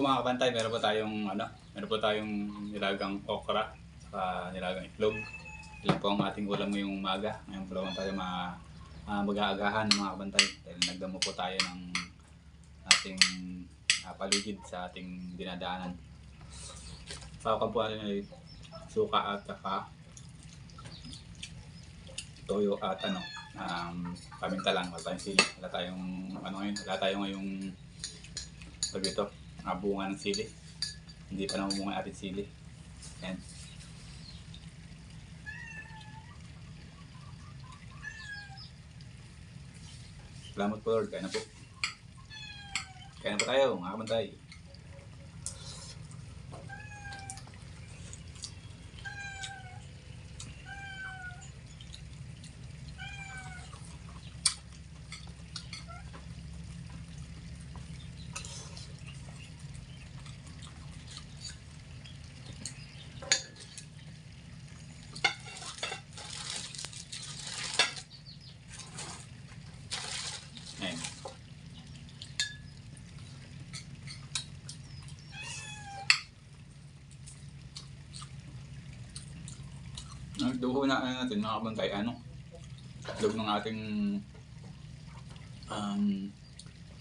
Ayan po mga kabantay, meron po tayong nilagang okra sa nilagang itlog. Yan po ang ating ulam ngayong umaga. Ngayon po naman tayo mag-aagahan mga kabantay. Dahil nagdamo po tayo ng ating paligid sa ating dinadaanan. Pakukan po natin ay suka at saka toyo at paminta lang. Wala tayong sili. Wala tayong ngayong dito, bunga ng sili. Hindi pa namumunga ating sili. Yan. Salamat po Lord. Kaya na po. Kaya na po tayo mga kabantay. Duho na natin mga kabantay, log ng ating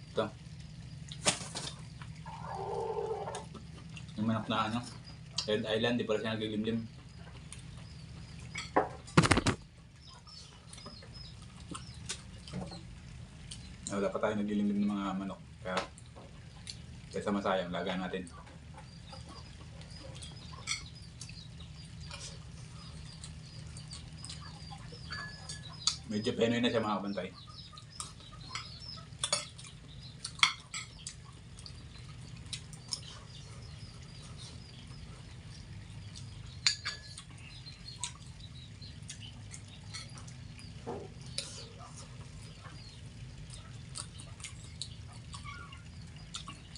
ito yung manok na Red Island, di pala siya naglilimlim. Wala pa tayo naglilimlim ng mga manok, kaya masayang lagaan natin. Medyo penoy na siya mga kabantay.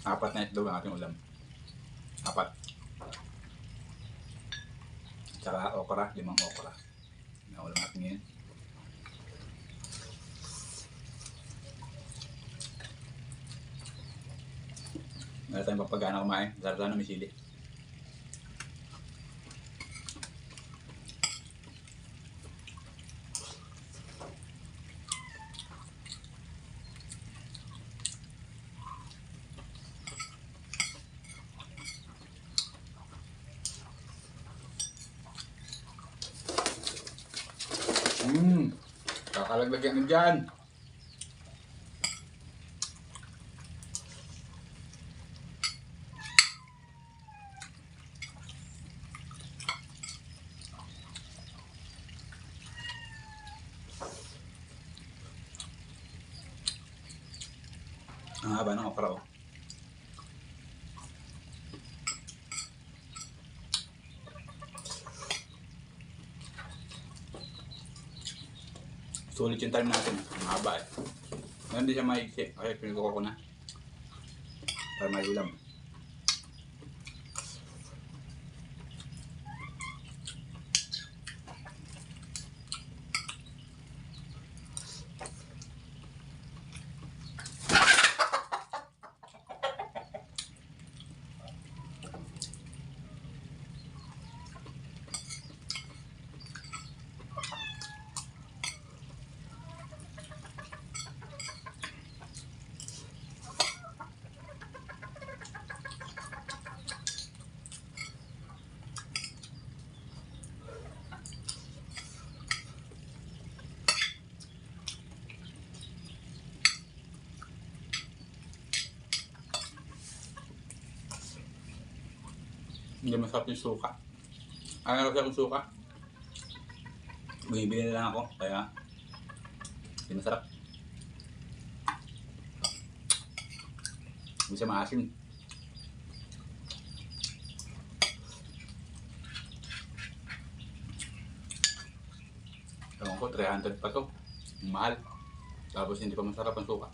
Apat na itlog ang ating ulam. 4. Tsaka okra, 5 okra. Naulam natin ngayon. Wala tayong papagana kumain. Sarap na may sili. Kakalaglag yan dyan. Ang haba ng okra. Sulit yung time natin. Ang haba eh. Ngayon di siya maiksi. Kaya pinagkuko ko na. Para may ulam. Hindi masarap yung suka. Ano siya yung suka? Bumibili na lang ako, kaya hindi masarap. Hindi siya maasim. Ewan ko, 300 pa to. Mahal. Tapos hindi pa masarap ang suka.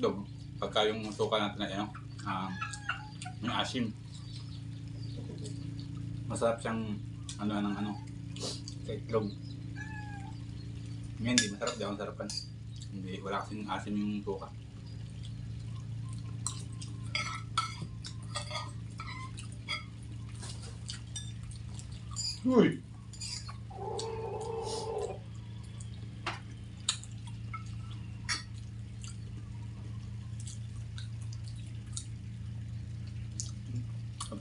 itlog. Pagka yung suka natin na ano, yung asim. Masarap siyang ano ng ano sa itlog. Ngayon, hindi masarap, di ako sarapan. Hindi, wala kasing asim yung suka. Uy!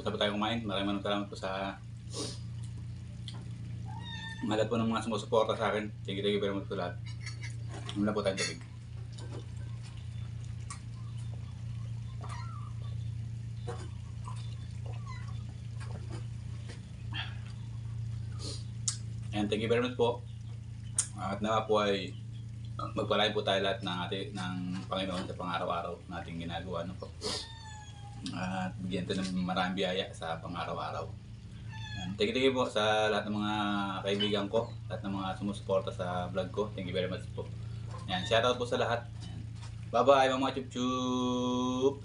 Tapos na po tayo kumain. Maraming salamat po sa lahat po ng mga sumusuporta sa akin. Thank you very much po lahat. Mula po tayong tabig. And thank you very much po. At nawa po ay magpalain po tayo lahat ng Panginoon sa pang-araw-araw nating ginagawa. No po. At bigyan tayo ng maraming biyaya sa pang-araw-araw. And thank you po sa lahat ng mga kaibigan ko, lahat ng mga sumusuporta sa vlog ko. Thank you very much po. Yan, shoutout po sa lahat. Bye bye mga chup-chup!